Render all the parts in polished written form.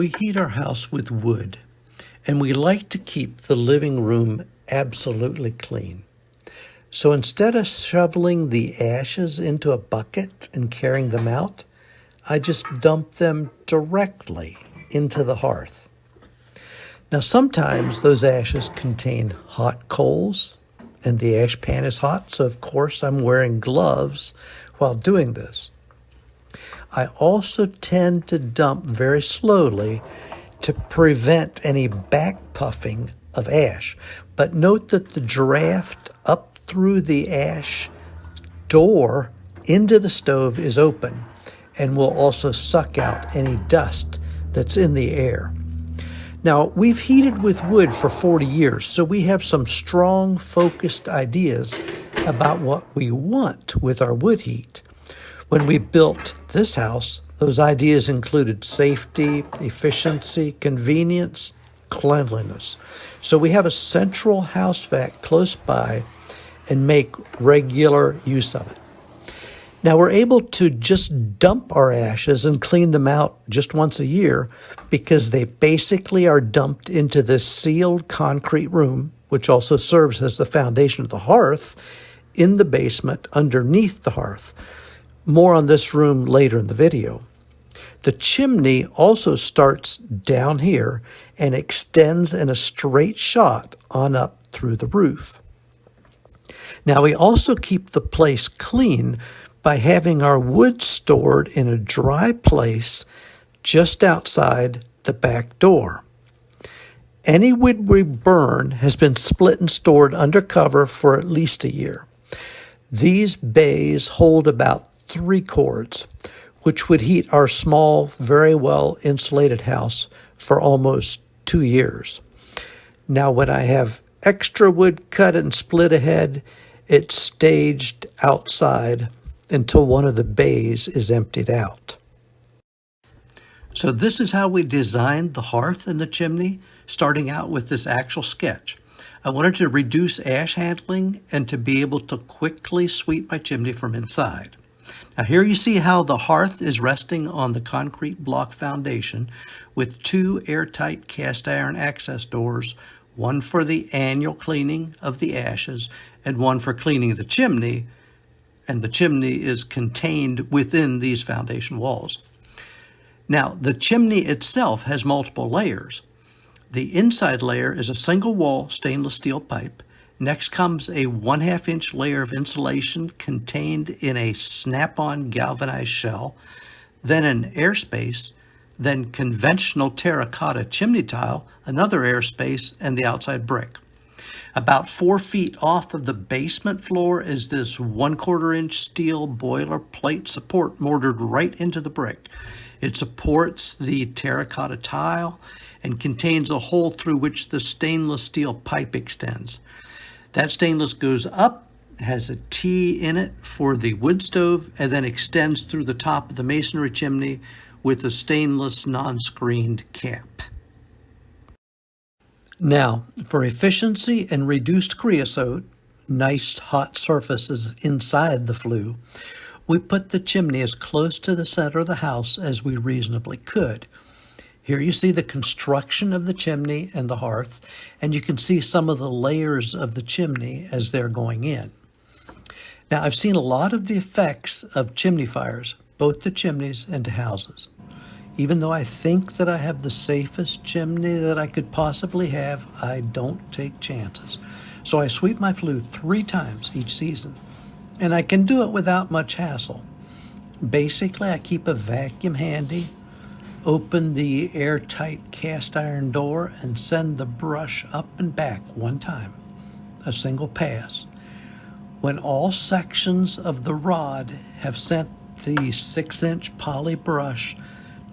We heat our house with wood, and we like to keep the living room absolutely clean. So instead of shoveling the ashes into a bucket and carrying them out, I just dump them directly into the hearth. Now sometimes those ashes contain hot coals, and the ash pan is hot, so of course I'm wearing gloves while doing this. I also tend to dump very slowly to prevent any back puffing of ash. But note that the draft up through the ash door into the stove is open and will also suck out any dust that's in the air. Now, we've heated with wood for 40 years, so we have some strong, focused ideas about what we want with our wood heat. When we built this house, those ideas included safety, efficiency, convenience, cleanliness. So we have a central house vac close by and make regular use of it. Now we're able to just dump our ashes and clean them out just once a year because they basically are dumped into this sealed concrete room, which also serves as the foundation of the hearth, in the basement underneath the hearth. More on this room later in the video. The chimney also starts down here and extends in a straight shot on up through the roof. Now we also keep the place clean by having our wood stored in a dry place just outside the back door. Any wood we burn has been split and stored under cover for at least a year. These bays hold about 3 cords, which would heat our small, very well insulated house for almost 2 years. Now, when I have extra wood cut and split ahead, it's staged outside until one of the bays is emptied out. So this is how we designed the hearth and the chimney, starting out with this actual sketch. I wanted to reduce ash handling and to be able to quickly sweep my chimney from inside. Now here you see how the hearth is resting on the concrete block foundation with 2 airtight cast iron access doors, one for the annual cleaning of the ashes and one for cleaning the chimney, and the chimney is contained within these foundation walls. Now the chimney itself has multiple layers. The inside layer is a single wall stainless steel pipe. Next comes a 1/2 inch layer of insulation contained in a snap-on galvanized shell, then an airspace, then conventional terracotta chimney tile, another airspace, and the outside brick. About 4 feet off of the basement floor is this 1/4 inch steel boiler plate support mortared right into the brick. It supports the terracotta tile and contains a hole through which the stainless steel pipe extends. That stainless goes up, has a T in it for the wood stove, and then extends through the top of the masonry chimney with a stainless non-screened cap. Now, for efficiency and reduced creosote, nice hot surfaces inside the flue, we put the chimney as close to the center of the house as we reasonably could. Here you see the construction of the chimney and the hearth, and you can see some of the layers of the chimney as they're going in. Now, I've seen a lot of the effects of chimney fires, both to chimneys and to houses. Even though I think that I have the safest chimney that I could possibly have, I don't take chances. So I sweep my flue 3 times each season, and I can do it without much hassle. Basically, I keep a vacuum handy, open the airtight cast iron door, and send the brush up and back 1 time, a single pass. When all sections of the rod have sent the 6-inch poly brush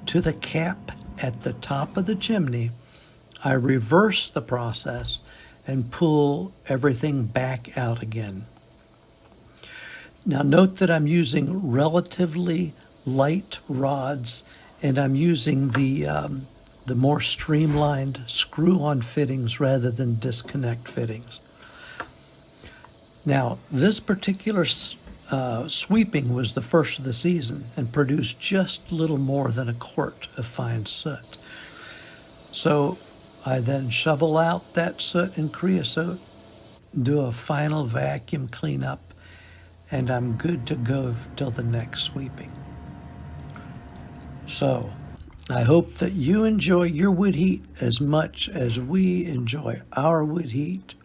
to the cap at the top of the chimney, I reverse the process and pull everything back out again. Now note that I'm using relatively light rods, and I'm using the more streamlined screw-on fittings rather than disconnect fittings. Now, this particular sweeping was the first of the season and produced just a little more than 1 quart of fine soot. So I then shovel out that soot and creosote, do a final vacuum cleanup, and I'm good to go till the next sweeping. So I hope that you enjoy your wood heat as much as we enjoy our wood heat.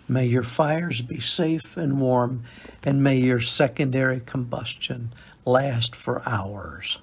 May your fires be safe and warm, and may your secondary combustion last for hours.